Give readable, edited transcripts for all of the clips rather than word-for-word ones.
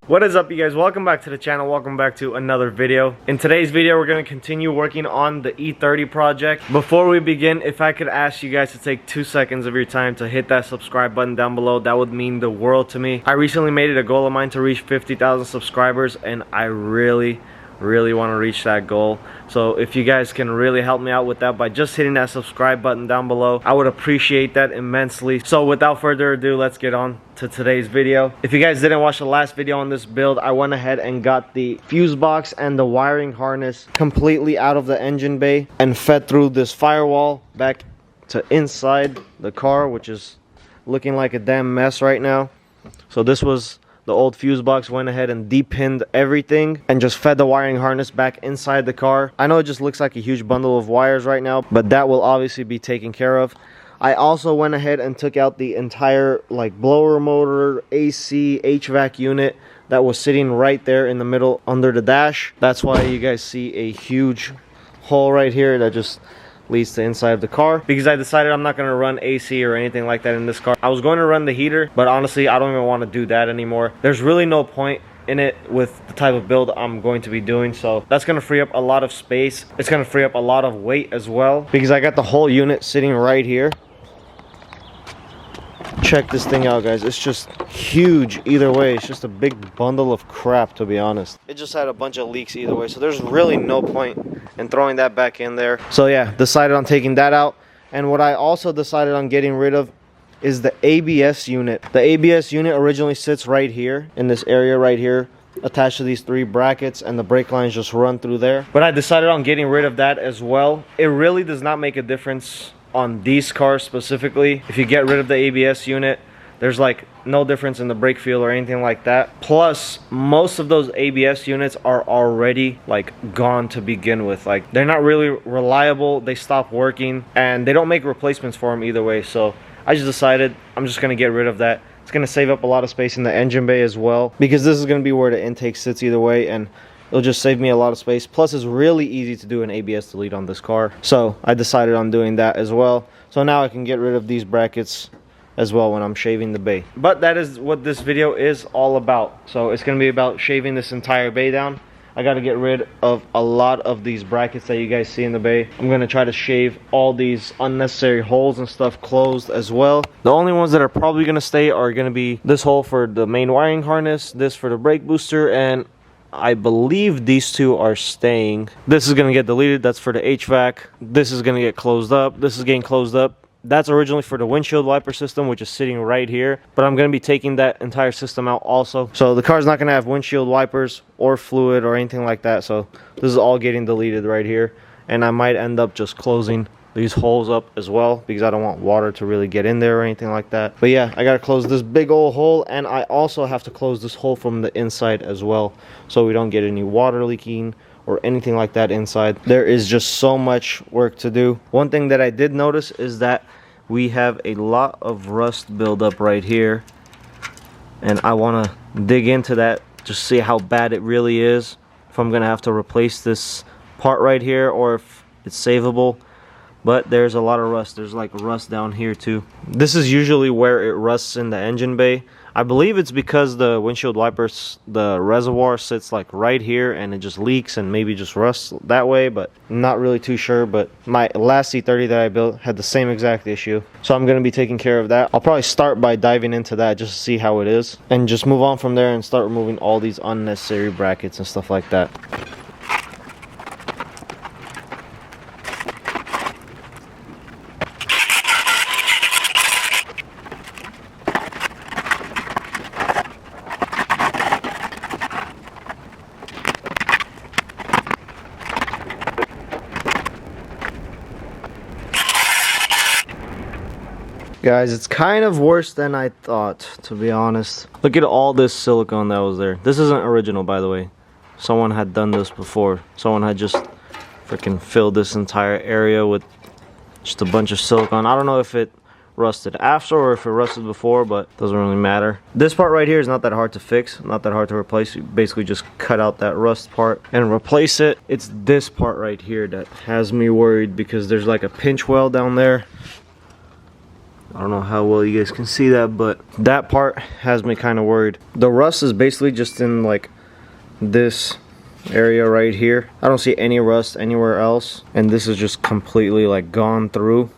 What is up, you guys? Welcome back to the channel. Welcome back to another video. In today's video, we're going to continue working on the E30 project. Before we begin, if I could ask you guys to take 2 seconds of your time to hit that subscribe button down below, that would mean the world to me. I recently made it a goal of mine to reach 50,000 subscribers, and I really want to reach that goal. So if you guys can really help me out with that by just hitting that subscribe button down below, I would appreciate that immensely. So without further ado, let's get on to today's video. If you guys didn't watch the last video on this build, I went ahead and got the fuse box and the wiring harness completely out of the engine bay and fed through this firewall back to inside the car, which is looking like a damn mess right now. So this was the old fuse box. Went ahead and depinned everything and just fed the wiring harness back inside the car. I know it just looks like a huge bundle of wires right now, but that will obviously be taken care of. I also went ahead and took out the entire blower motor, AC, HVAC unit that was sitting right there in the middle under the dash. That's why you guys see a huge hole right here that just leads to inside of the car, because I decided I'm not going to run AC or anything like that in this car. I was going to run the heater, but honestly I don't even want to do that anymore. There's really no point in it with the type of build I'm going to be doing, so that's going to free up a lot of space. It's going to free up a lot of weight as well, because I got the whole unit sitting right here. Check this thing out, guys. It's just huge either way. It's just a big bundle of crap, to be honest. It just had a bunch of leaks either way, so there's really no point in throwing that back in there. So yeah, decided on taking that out. And what I also decided on getting rid of is the ABS unit. The ABS unit originally sits right here in this area right here, attached to these 3 brackets, and the brake lines just run through there. But I decided on getting rid of that as well. It really does not make a difference on these cars specifically. If you get rid of the ABS unit, there's no difference in the brake feel or anything like that. Plus, most of those ABS units are already gone to begin with. They're not really reliable, they stop working, and they don't make replacements for them either way. So I just decided I'm just going to get rid of that. It's going to save up a lot of space in the engine bay as well, because this is going to be where the intake sits either way, and it'll just save me a lot of space. Plus, it's really easy to do an ABS delete on this car, so I decided on doing that as well. So now I can get rid of these brackets as well when I'm shaving the bay. But that is what this video is all about. So it's going to be about shaving this entire bay down. I got to get rid of a lot of these brackets that you guys see in the bay. I'm going to try to shave all these unnecessary holes and stuff closed as well. The only ones that are probably going to stay are going to be this hole for the main wiring harness, this for the brake booster, and I believe these 2 are staying. This is going to get deleted. That's for the HVAC. This is going to get closed up. This is getting closed up. That's originally for the windshield wiper system, which is sitting right here. But I'm going to be taking that entire system out also. So the car's not going to have windshield wipers or fluid or anything like that. So this is all getting deleted right here. And I might end up just closing these holes up as well, because I don't want water to really get in there or anything like that. But yeah, I gotta close this big old hole, and I also have to close this hole from the inside as well, so we don't get any water leaking or anything like that inside. There is just so much work to do. One thing that I did notice is that we have a lot of rust buildup right here, and I want to dig into that, just see how bad it really is, if I'm gonna have to replace this part right here or if it's savable. But there's a lot of rust. There's rust down here too. This is usually where it rusts in the engine bay. I believe it's because the windshield wipers, the reservoir sits right here, and it just leaks and maybe just rusts that way, but I'm not really too sure. But my last E30 that I built had the same exact issue, so I'm going to be taking care of that. I'll probably start by diving into that just to see how it is, and just move on from there and start removing all these unnecessary brackets and stuff like that. Guys, it's kind of worse than I thought, to be honest. Look at all this silicone that was there. This isn't original, by the way. Someone had done this before. Someone had just freaking filled this entire area with just a bunch of silicone. I don't know if it rusted after or if it rusted before, but it doesn't really matter. This part right here is not that hard to fix, not that hard to replace. You basically just cut out that rust part and replace it. It's this part right here that has me worried, because there's a pinch weld down there. I don't know how well you guys can see that, but that part has me kind of worried. The rust is basically just in like this area right here. I don't see any rust anywhere else, and this is just completely like gone through.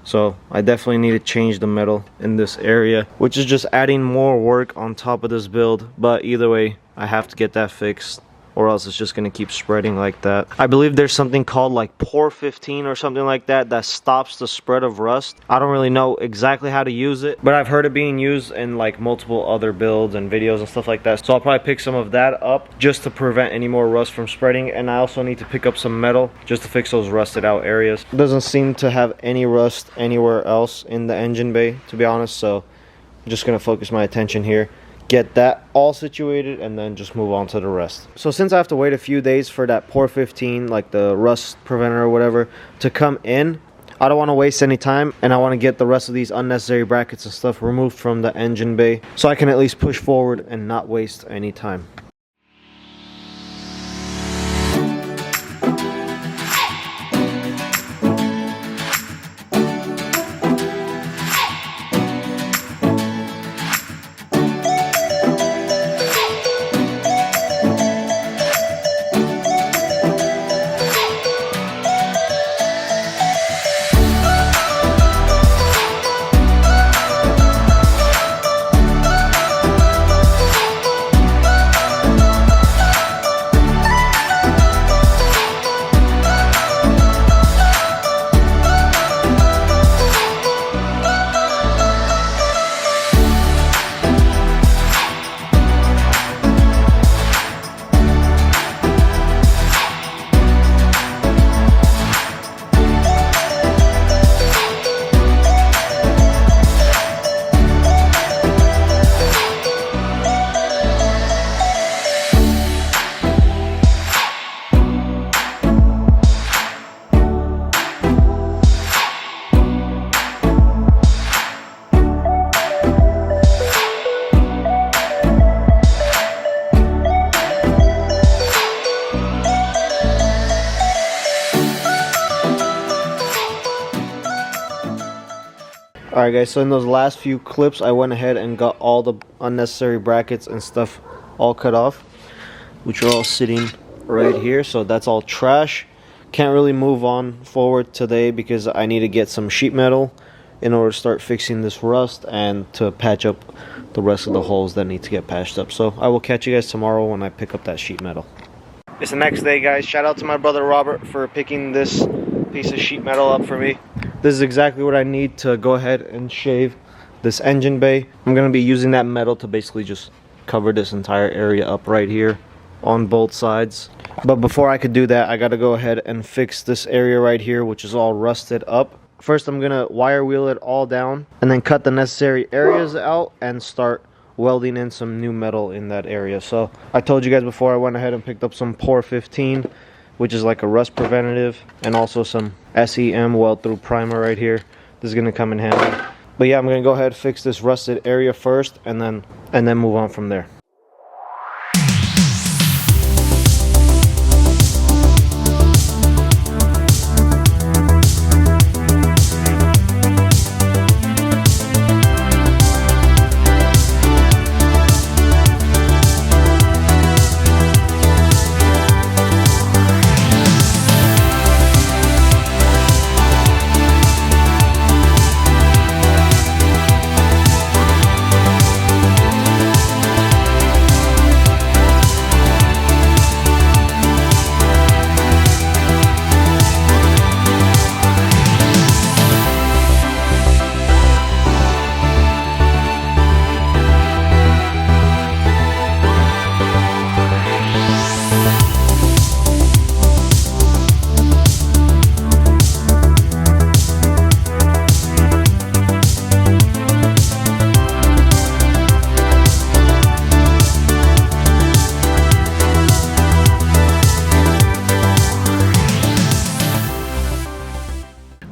So I definitely need to change the metal in this area, which is just adding more work on top of this build. But either way, I have to get that fixed, or else it's just going to keep spreading like that. I believe there's something called like Pt.5 or something like that that stops the spread of rust. I don't really know exactly how to use it, but I've heard it being used in like multiple other builds and videos and stuff like that. So I'll probably pick some of that up just to prevent any more rust from spreading. And I also need to pick up some metal just to fix those rusted out areas. It doesn't seem to have any rust anywhere else in the engine bay, to be honest. So I'm just going to focus my attention here, get that all situated, and then just move on to the rest. So since I have to wait a few days for that Pt.5, like the rust preventer or whatever, to come in, I don't want to waste any time, and I want to get the rest of these unnecessary brackets and stuff removed from the engine bay so I can at least push forward and not waste any time. Alright guys, so in those last few clips I went ahead and got all the unnecessary brackets and stuff all cut off, which are all sitting right here. So that's all trash. Can't really move on forward today because I need to get some sheet metal in order to start fixing this rust and to patch up the rest of the holes that need to get patched up. So I will catch you guys tomorrow when I pick up that sheet metal. It's the next day, guys. Shout out to my brother Robert for picking this piece of sheet metal up for me. This is exactly what I need to go ahead and shave this engine bay. I'm going to be using that metal to basically just cover this entire area up right here on both sides. But before I could do that, I got to go ahead and fix this area right here, which is all rusted up. First, I'm going to wire wheel it all down and then cut the necessary areas out and start welding in some new metal in that area. So I told you guys before, I went ahead and picked up some Pt.5, which is like a rust preventative, and also some SEM weld through primer right here. This is going to come in handy. But yeah, I'm going to go ahead and fix this rusted area first and then move on from there.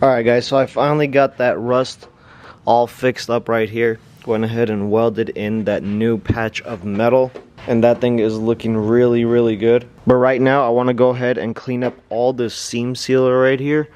Alright guys, so I finally got that rust all fixed up right here. Went ahead and welded in that new patch of metal, and that thing is looking really good. But right now I want to go ahead and clean up all this seam sealer right here,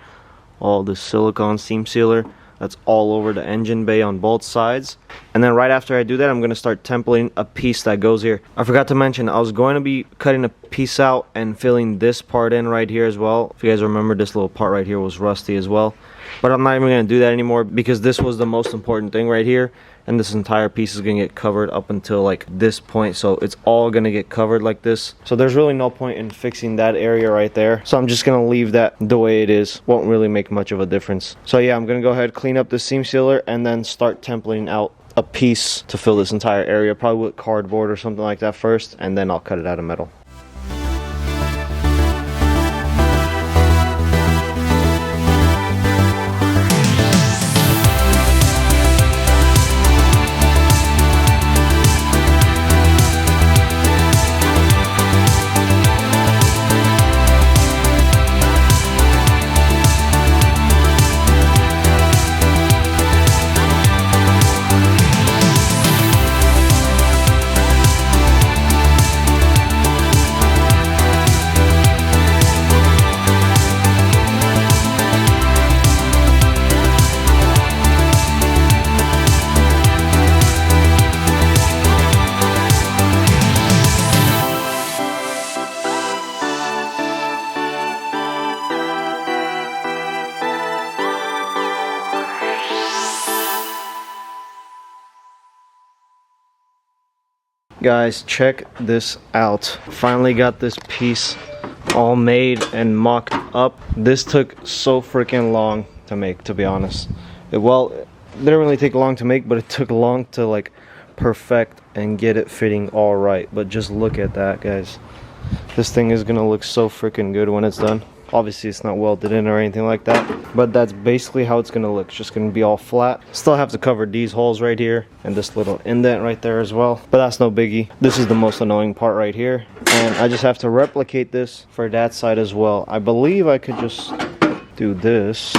all this silicone seam sealer. that's all over the engine bay on both sides. And then right after I do that, I'm going to start templating a piece that goes here. I forgot to mention, I was going to be cutting a piece out and filling this part in right here as well. If you guys remember, this little part right here was rusty as well. But I'm not even going to do that anymore because this was the most important thing right here. And this entire piece is going to get covered up until like this point. So it's all going to get covered like this. So there's really no point in fixing that area right there. So I'm just going to leave that the way it is. Won't really make much of a difference. So yeah, I'm going to go ahead, clean up the seam sealer, and then start templating out a piece to fill this entire area. Probably with cardboard or something like that first. And then I'll cut it out of metal. Guys, check this out. Finally got this piece all made and mocked up. This took so freaking long to make, to be honest. Well, it didn't really take long to make, but it took long to like perfect and get it fitting all right. But just look at that, guys. This thing is gonna look so freaking good when it's done. Obviously it's not welded in or anything like that, but that's basically how it's gonna look. It's just gonna be all flat. Still have to cover these holes right here and this little indent right there as well, but that's no biggie. This is the most annoying part right here, and I just have to replicate this for that side as well. I believe I could just do this,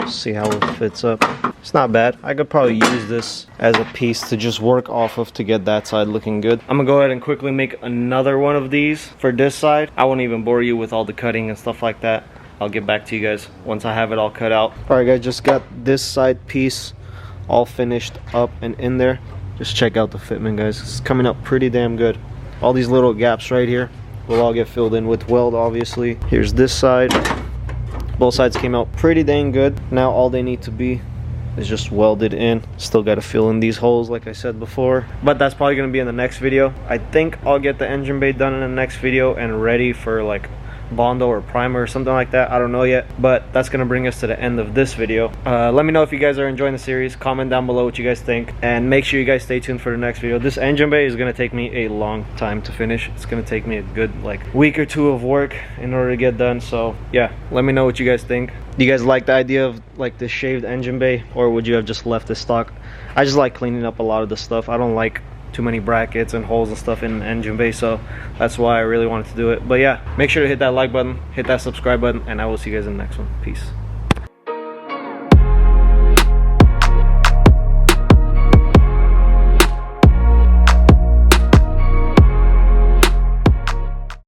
see how it fits up. It's not bad. I could probably use this as a piece to just work off of to get that side looking good. I'm gonna go ahead and quickly make another one of these for this side. I won't even bore you with all the cutting and stuff like that. I'll get back to you guys once I have it all cut out. Alright guys, just got this side piece all finished up and in there. Just check out the fitment, guys. It's coming up pretty damn good. All these little gaps right here will all get filled in with weld, obviously. Here's this side. Both sides came out pretty dang good. Now all they need to be is just welded in. Still got to fill in these holes like I said before, but that's probably going to be in the next video. I think I'll get the engine bay done in the next video and ready for like Bondo or primer or something like that. I don't know yet, but that's gonna bring us to the end of this video. Let me know if you guys are enjoying the series. Comment down below what you guys think, and make sure you guys stay tuned for the next video. This engine bay is gonna take me a long time to finish. It's gonna take me a good like week or two of work in order to get done. So yeah, let me know what you guys think. Do you guys like the idea of like the shaved engine bay, or would you have just left it stock? I just like cleaning up a lot of the stuff. I don't like too many brackets and holes and stuff in the engine bay, so that's why I really wanted to do it. But yeah, make sure to hit that like button, hit that subscribe button, and I will see you guys in the next one. Peace.